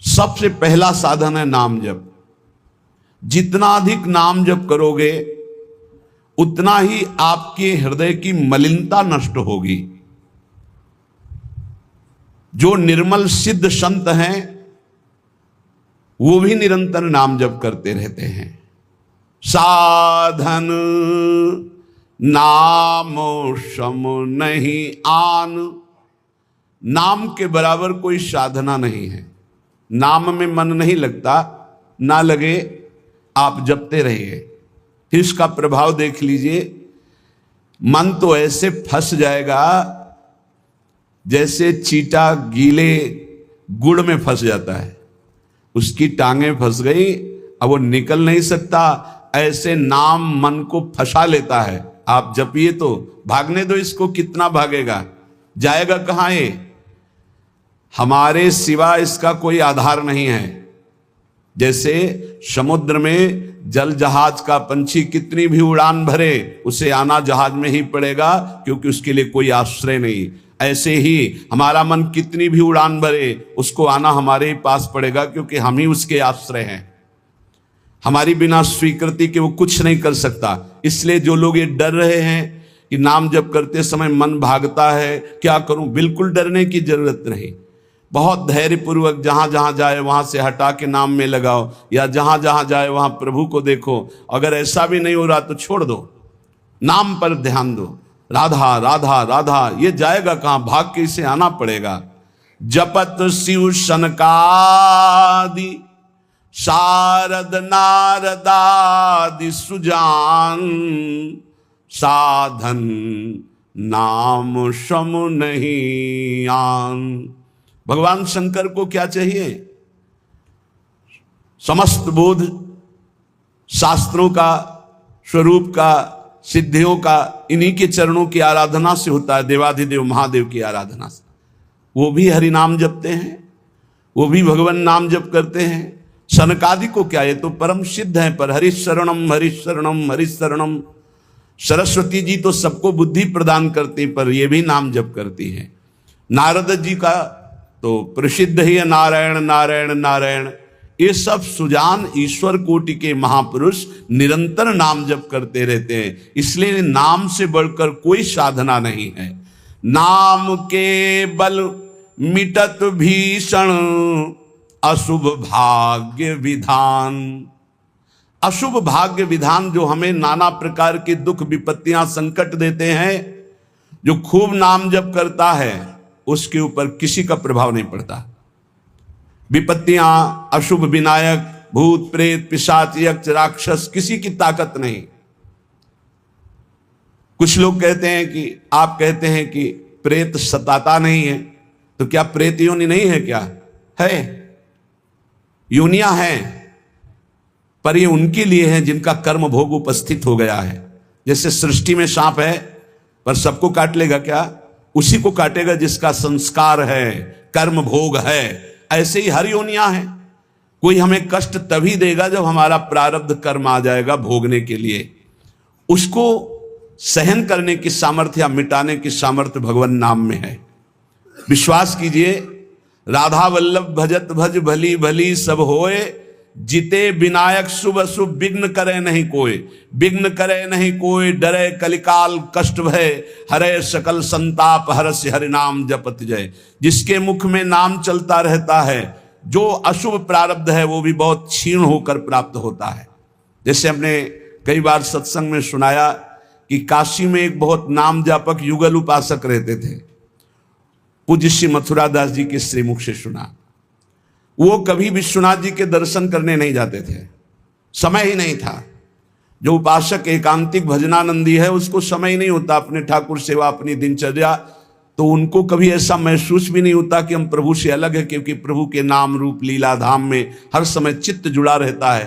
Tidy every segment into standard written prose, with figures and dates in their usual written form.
सबसे पहला साधन है नाम जप। जितना अधिक नाम जप करोगे उतना ही आपके हृदय की मलिनता नष्ट होगी। जो निर्मल सिद्ध संत हैं वो भी निरंतर नाम जप करते रहते हैं। साधन नाम सम नहीं आन, नाम के बराबर कोई साधना नहीं है। नाम में मन नहीं लगता, ना लगे आप जपते रहिए, फिर इसका प्रभाव देख लीजिए। मन तो ऐसे फंस जाएगा जैसे चीटा गीले गुड़ में फंस जाता है, उसकी टांगें फंस गई, अब वो निकल नहीं सकता। ऐसे नाम मन को फंसा लेता है। आप जपिए तो भागने दो इसको, कितना भागेगा, जाएगा कहां ये? हमारे सिवा इसका कोई आधार नहीं है। जैसे समुद्र में जल जहाज का पंछी कितनी भी उड़ान भरे, उसे आना जहाज में ही पड़ेगा, क्योंकि उसके लिए कोई आश्रय नहीं। ऐसे ही हमारा मन कितनी भी उड़ान भरे, उसको आना हमारे ही पास पड़ेगा, क्योंकि हम ही उसके आश्रय हैं। हमारी बिना स्वीकृति के वो कुछ नहीं कर सकता। इसलिए जो लोग ये डर रहे हैं कि नाम जप करते समय मन भागता है, क्या करूं, बिल्कुल डरने की जरूरत नहीं। बहुत धैर्यपूर्वक जहां जहां जाए वहां से हटा के नाम में लगाओ, या जहां जहां जाए वहां प्रभु को देखो। अगर ऐसा भी नहीं हो रहा तो छोड़ दो, नाम पर ध्यान दो। राधा राधा राधा, ये जाएगा कहां, भाग के इसे आना पड़ेगा। जपत शिव सनकादि शारद नारदादि सुजान, साधन नाम सम नहीं आन। भगवान शंकर को क्या चाहिए? समस्त बोध शास्त्रों का, स्वरूप का, सिद्धियों का इन्हीं के चरणों की आराधना से होता है, देवाधिदेव महादेव की आराधना से। वो भी हरि नाम जपते हैं, वो भी भगवान नाम जप करते हैं। सनकादि को क्या, ये तो परम सिद्ध है, पर हरिशरणम हरिशरणम हरिशरणम। सरस्वती जी तो सबको बुद्धि प्रदान करती, पर ये भी नाम जप करती हैं। नारद जी का तो प्रसिद्ध ही है नारायण नारायण नारायण। ये सब सुजान ईश्वर कोटि के महापुरुष निरंतर नाम जप करते रहते हैं। इसलिए नाम से बढ़कर कोई साधना नहीं है। नाम के बल मिटत भीषण अशुभ भाग्य विधान। अशुभ भाग्य विधान जो हमें नाना प्रकार के दुख विपत्तियां संकट देते हैं, जो खूब नाम जप करता है उसके ऊपर किसी का प्रभाव नहीं पड़ता। विपत्तियां, अशुभ विनायक, भूत प्रेत पिशाच यक्ष राक्षस, किसी की ताकत नहीं। कुछ लोग कहते हैं कि, आप कहते हैं कि प्रेत सताता नहीं है, तो क्या प्रेत योनि नहीं है? क्या है? योनियां हैं, पर ये उनके लिए है जिनका कर्म भोग उपस्थित हो गया है। जैसे सृष्टि में सांप है, पर सबको काट लेगा क्या? उसी को काटेगा जिसका संस्कार है, कर्म भोग है। ऐसे ही हर योनियां हैं। कोई हमें कष्ट तभी देगा जब हमारा प्रारब्ध कर्म आ जाएगा भोगने के लिए। उसको सहन करने की सामर्थ्य या मिटाने की सामर्थ्य भगवान नाम में है। विश्वास कीजिए, राधा वल्लभ भजत भज भली भली सब होए, जिते विनायक शुभ अशुभ विघ्न करे नहीं कोई। विघ्न करे नहीं कोई, डरे कलिकाल कष्ट भय, हरे सकल संताप हरस्य हरि नाम जपत जय। जिसके मुख में नाम चलता रहता है, जो अशुभ प्रारब्ध है वो भी बहुत क्षीण होकर प्राप्त होता है। जैसे हमने कई बार सत्संग में सुनाया कि काशी में एक बहुत नाम जापक युगल उपासक रहते थे। पूज्य श्री मथुरा दास जी के श्रीमुख से सुना। वो कभी विश्वनाथ जी के दर्शन करने नहीं जाते थे, समय ही नहीं था। जो उपासक एकांतिक भजनानंदी है उसको समय ही नहीं होता, अपने ठाकुर सेवा, अपनी दिनचर्या, तो उनको कभी ऐसा महसूस भी नहीं होता कि हम प्रभु से अलग है, क्योंकि प्रभु के नाम रूप लीला धाम में हर समय चित्त जुड़ा रहता है।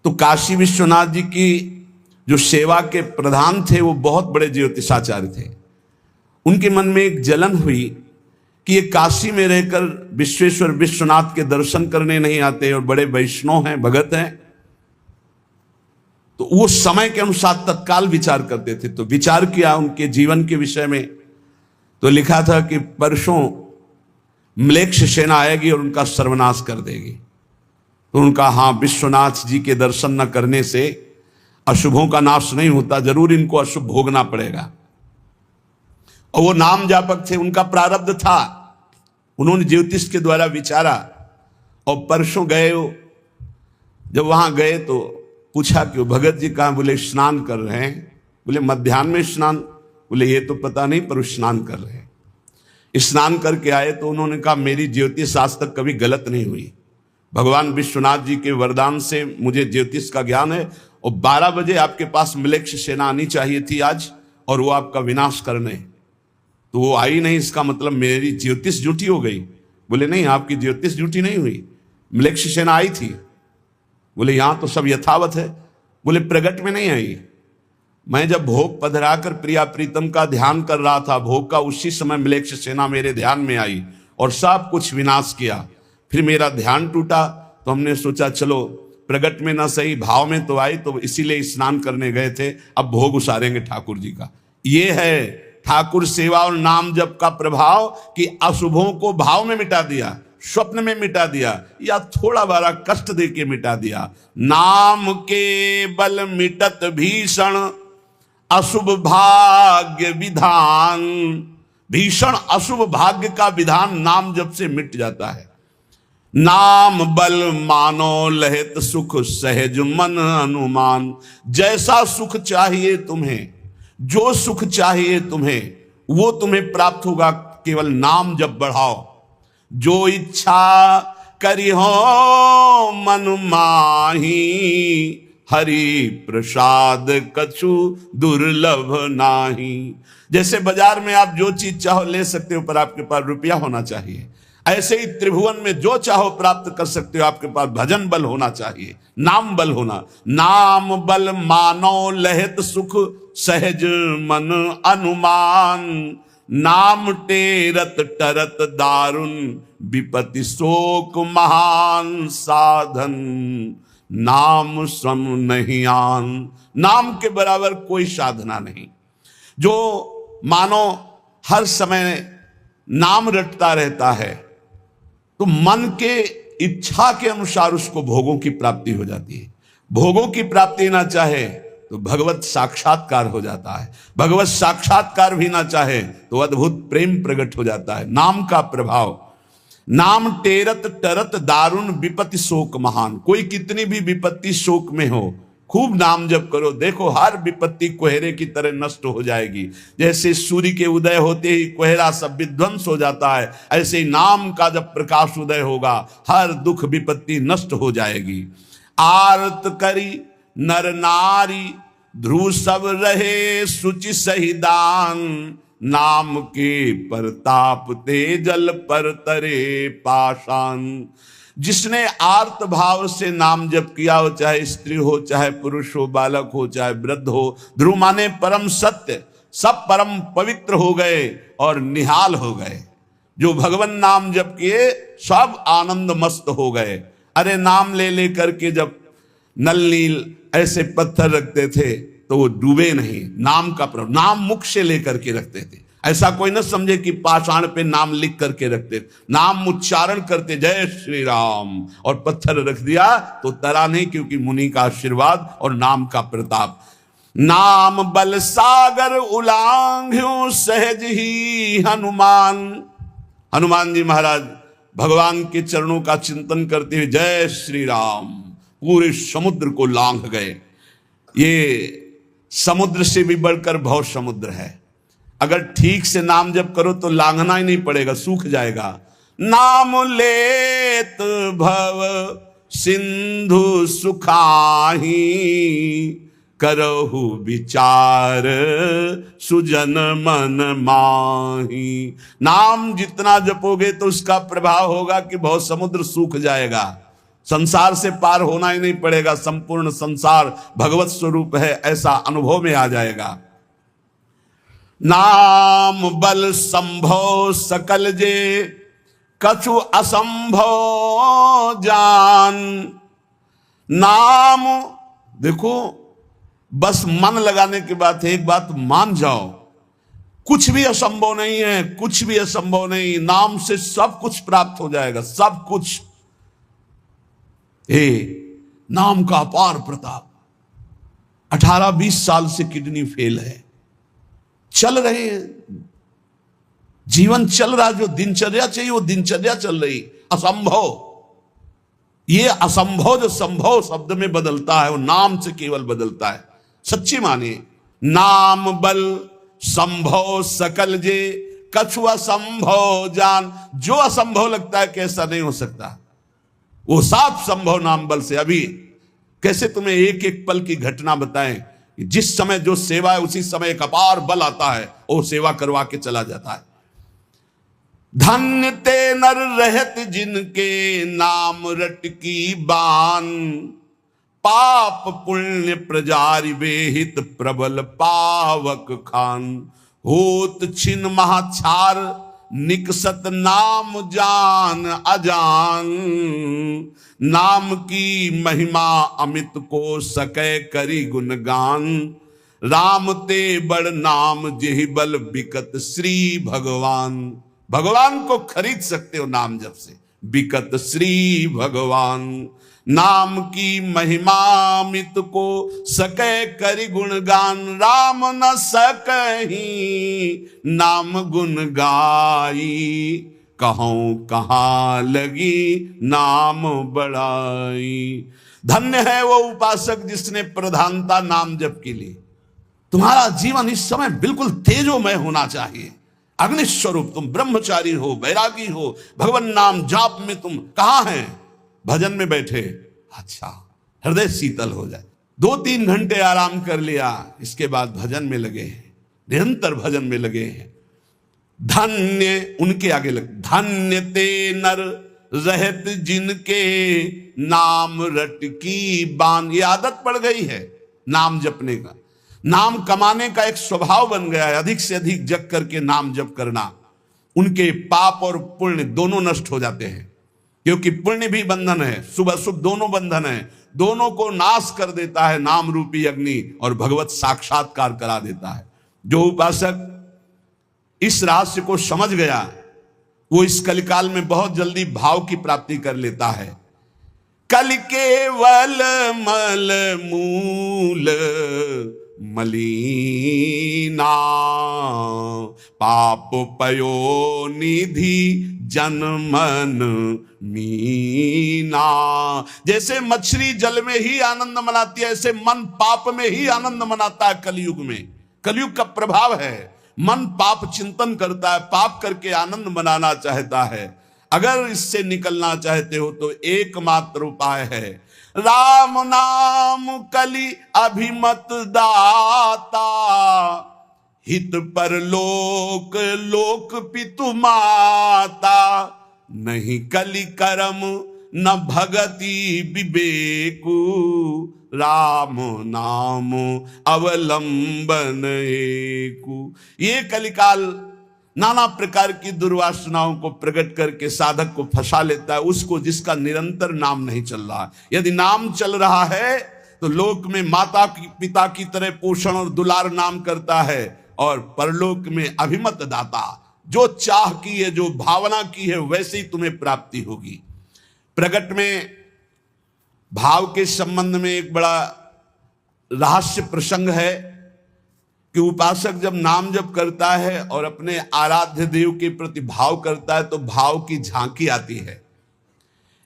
तो काशी विश्वनाथ जी की जो सेवा के प्रधान थे वो बहुत बड़े ज्योतिषाचार्य थे। उनके मन में एक जलन हुई कि ये काशी में रहकर विश्वेश्वर विश्वनाथ के दर्शन करने नहीं आते और बड़े वैष्णव हैं, भगत हैं। तो वो समय के अनुसार तत्काल विचार करते थे। तो विचार किया उनके जीवन के विषय में, तो लिखा था कि परसों म्लेच्छ सेना आएगी और उनका सर्वनाश कर देगी। तो उनका हाँ, विश्वनाथ जी के दर्शन न करने से अशुभों का नाश नहीं होता, जरूर इनको अशुभ भोगना पड़ेगा। और वो नाम जापक थे, उनका प्रारब्ध था, उन्होंने ज्योतिष के द्वारा विचारा। और परसों गए हो, जब वहां गए तो पूछा कि वो भगत जी कहाँ? बोले स्नान कर रहे हैं। बोले मध्याह्न में स्नान? बोले ये तो पता नहीं, पर स्नान कर रहे हैं। स्नान करके आए तो उन्होंने कहा मेरी ज्योतिष आज तक कभी गलत नहीं हुई, भगवान विश्वनाथ जी के वरदान से मुझे ज्योतिष का ज्ञान है। और 12 बजे आपके पास म्लेच्छ सेना आनी चाहिए थी आज, और वो आपका विनाश करने, तो वो आई नहीं, इसका मतलब मेरी ज्योतिष झूठी हो गई। बोले नहीं, आपकी ज्योतिष झूठी नहीं हुई, म्लेच्छ सेना आई थी। बोले यहां तो सब यथावत है। बोले प्रगट में नहीं आई, मैं जब भोग पधराकर प्रिया प्रीतम का ध्यान कर रहा था भोग का, उसी समय म्लेच्छ सेना मेरे ध्यान में आई और सब कुछ विनाश किया। फिर मेरा ध्यान टूटा, तो हमने सोचा चलो प्रगट में ना सही, भाव में तो आई, तो इसीलिए स्नान करने गए थे, अब भोग उसारेंगे ठाकुर जी का। ये है ठाकुर सेवा और नाम जप का प्रभाव कि अशुभों को भाव में मिटा दिया, स्वप्न में मिटा दिया, या थोड़ा बड़ा कष्ट दे के मिटा दिया। नाम के बल मिटत भीषण अशुभ भाग्य विधान। भीषण अशुभ भाग्य का विधान नाम जप से मिट जाता है। नाम बल मानो लहित सुख सहज मन अनुमान। जैसा सुख चाहिए तुम्हें, जो सुख चाहिए तुम्हें, वो तुम्हें प्राप्त होगा, केवल नाम जब बढ़ाओ। जो इच्छा करी हो मन माही, हरि प्रसाद कछु दुर्लभ नाही। जैसे बाजार में आप जो चीज चाहो ले सकते हो, पर आपके पास रुपया होना चाहिए। ऐसे ही त्रिभुवन में जो चाहो प्राप्त कर सकते हो, आपके पास भजन बल होना चाहिए, नाम बल होना। नाम बल मानो लहित सुख सहज मन अनुमान। नाम टेरत टरत दारुण विपति शोक महान साधन। नाम श्रम नहीं आन। नाम के बराबर कोई साधना नहीं। जो मानो हर समय नाम रटता रहता है, तो मन के इच्छा के अनुसार उसको भोगों की प्राप्ति हो जाती है। भोगों की प्राप्ति ना चाहे तो भगवत साक्षात्कार हो जाता है। भगवत साक्षात्कार भी ना चाहे तो अद्भुत प्रेम प्रकट हो जाता है। नाम का प्रभाव। नाम टेरत टरत दारुण विपत्ति शोक महान। कोई कितनी भी विपत्ति शोक में हो, खूब नाम जप करो, देखो हर विपत्ति कोहरे की तरह नष्ट हो जाएगी। जैसे सूर्य के उदय होते ही कोहरा सब विध्वंस हो जाता है, ऐसे ही नाम का जब प्रकाश उदय होगा हर दुख विपत्ति नष्ट हो जाएगी। आरत करी नर नारी ध्रुव सब रहे सुचि सही दान। नाम के परताप ते जल पर तरे पाषाण। जिसने आर्त भाव से नाम जप किया हो, चाहे स्त्री हो, चाहे पुरुष हो, बालक हो, चाहे वृद्ध हो, ध्रुव माने परम सत्य, सब परम पवित्र हो गए और निहाल हो गए। जो भगवान नाम जप किए सब आनंद मस्त हो गए। अरे नाम ले ले करके जब नल नील ऐसे पत्थर रखते थे तो वो डूबे नहीं, नाम का प्रभाव। नाम मुख से लेकर के रखते थे, ऐसा कोई न समझे कि पाषाण पे नाम लिख करके रखते। नाम उच्चारण करते, जय श्री राम, और पत्थर रख दिया तो तरा नहीं, क्योंकि मुनि का आशीर्वाद और नाम का प्रताप। नाम बल सागर उलांघ्यो सहज ही हनुमान। हनुमान जी महाराज भगवान के चरणों का चिंतन करते हुए जय श्री राम पूरे समुद्र को लांघ गए। ये समुद्र से भी बढ़कर भव समुद्र है। अगर ठीक से नाम जप करो तो लांघना ही नहीं पड़ेगा, सूख जाएगा। नाम लेत भव सिंधु सुखाही, करहु विचार सुजन मन माही। नाम जितना जपोगे तो उसका प्रभाव होगा कि भव समुद्र सूख जाएगा, संसार से पार होना ही नहीं पड़ेगा। संपूर्ण संसार भगवत स्वरूप है ऐसा अनुभव में आ जाएगा। नाम बल संभव सकल जे कछु असंभव जान। नाम देखो, बस मन लगाने के बाद एक बात मान जाओ, कुछ भी असंभव नहीं है, कुछ भी असंभव नहीं। नाम से सब कुछ प्राप्त हो जाएगा, सब कुछ। नाम का अपार प्रताप। 18-20 साल से किडनी फेल है, चल रहे हैं, जीवन चल रहा, जो दिनचर्या चाहिए वो दिनचर्या चल रही। असंभव, ये असंभव जो संभव शब्द में बदलता है वो नाम से केवल बदलता है। सच्ची मानिए, नाम बल संभव सकल जे कछु असंभव जान। जो असंभव लगता है कैसा नहीं हो सकता, वो साफ संभव नाम बल से। अभी कैसे तुम्हें एक एक पल की घटना बताएं, जिस समय जो सेवा है उसी समय एक अपार बल आता है, वो सेवा करवा के चला जाता है। धन्य ते नर रहत जिनके नाम रट की बान, पाप पुण्य प्रजारि वेहित प्रबल पावक खान। होत छिन महाछार निकसत नाम जान अजान, नाम की महिमा अमित को सकै करी गुणगान। राम ते बड़ नाम जेहि बल बिकत श्री भगवान। भगवान को खरीद सकते हो नाम जप से, बिकत श्री भगवान। नाम की महिमा मित को सके करि गुणगान, राम न सकही नाम गुण गाई। कहूं कहाँ लगी नाम बड़ाई। धन्य है वो उपासक जिसने प्रधानता नाम जप के लिए। तुम्हारा जीवन इस समय बिल्कुल तेजोमय होना चाहिए। अग्नि स्वरूप तुम ब्रह्मचारी हो, बैरागी हो, भगवान नाम जाप में तुम कहां हैं? भजन में बैठे, अच्छा हृदय शीतल हो जाए। 2-3 घंटे आराम कर लिया, इसके बाद भजन में लगे हैं, निरंतर भजन में लगे हैं। धन्य, उनके आगे लग, धन्य ते नर रहत जिनके नाम रट की बान। ये आदत पड़ गई है नाम जपने का, नाम कमाने का एक स्वभाव बन गया है। अधिक से अधिक जप करके नाम जप करना, उनके पाप और पुण्य दोनों नष्ट हो जाते हैं, क्योंकि पुण्य भी बंधन है, शुभ अशुभ दोनों बंधन है, दोनों को नाश कर देता है नाम रूपी अग्नि, और भगवत साक्षात्कार करा देता है। जो उपासक इस रहस्य को समझ गया वो इस कलिकाल में बहुत जल्दी भाव की प्राप्ति कर लेता है। कल केवल मल मूल मलीना, पाप पयो निधि जन मन मीना। जैसे मछली जल में ही आनंद मनाती है, ऐसे मन पाप में ही आनंद मनाता है। कलयुग में, कलयुग का प्रभाव है, मन पाप चिंतन करता है, पाप करके आनंद मनाना चाहता है। अगर इससे निकलना चाहते हो तो एकमात्र उपाय है राम नाम कलि अभिमत दाता, हित पर लोक लोक पितु माता। नहीं कलि करम न भगति विवेकु, राम नाम अवलंबन एकु। ये कलिकाल नाना प्रकार की दुर्वासनाओं को प्रकट करके साधक को फंसा लेता है, उसको जिसका निरंतर नाम नहीं चल रहा। यदि नाम चल रहा है तो लोक में माता की पिता की तरह पोषण और दुलार नाम करता है, और परलोक में अभिमत दाता, जो चाह की है, जो भावना की है, वैसे ही तुम्हें प्राप्ति होगी। प्रकट में भाव के संबंध में एक बड़ा रहस्य प्रसंग है कि उपासक जब नाम जप करता है और अपने आराध्य देव के प्रति भाव करता है तो भाव की झांकी आती है।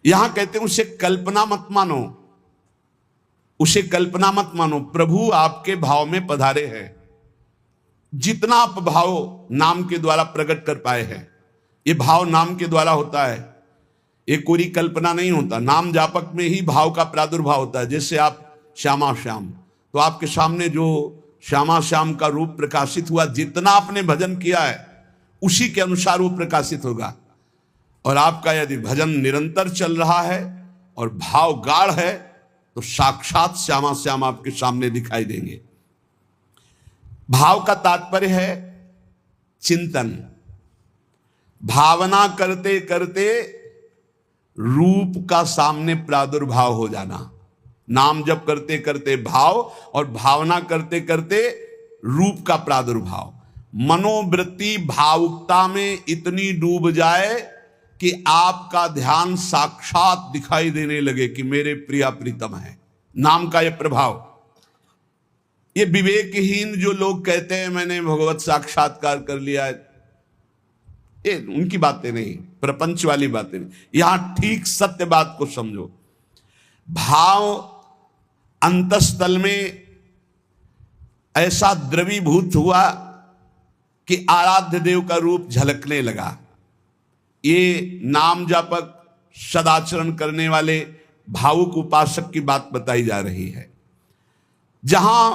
यहां कहते हैं उसे कल्पना मत मानो, उसे कल्पना मत मानो, प्रभु आपके भाव में पधारे हैं। जितना आप भाव नाम के द्वारा प्रकट कर पाए हैं, ये भाव नाम के द्वारा होता है, ये कोई कल्पना नहीं होता। नाम जापक में ही भाव का प्रादुर्भाव होता है। जैसे आप श्यामा श्याम, तो आपके सामने जो श्यामा श्याम का रूप प्रकाशित हुआ, जितना आपने भजन किया है उसी के अनुसार वो प्रकाशित होगा। और आपका यदि भजन निरंतर चल रहा है और भाव गाढ़ है तो साक्षात श्यामा श्याम आपके सामने दिखाई देंगे। भाव का तात्पर्य है चिंतन। भावना करते करते रूप का सामने प्रादुर्भाव हो जाना। नाम जप करते करते भाव, और भावना करते करते रूप का प्रादुर्भाव। मनोवृत्ति भावुकता में इतनी डूब जाए कि आपका ध्यान साक्षात दिखाई देने लगे कि मेरे प्रिया प्रीतम है। नाम का यह प्रभाव। ये विवेकहीन जो लोग कहते हैं मैंने भगवत साक्षात्कार कर लिया है, ये उनकी बातें नहीं, प्रपंच वाली बातें नहीं। यहां ठीक सत्य बात को समझो। भाव अंतस्थल में ऐसा द्रवीभूत हुआ कि आराध्य देव का रूप झलकने लगा। ये नाम जापक सदाचरण करने वाले भावुक उपासक की बात बताई जा रही है। जहां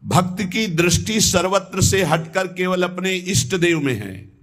भक्त की दृष्टि सर्वत्र से हटकर केवल अपने इष्ट देव में है,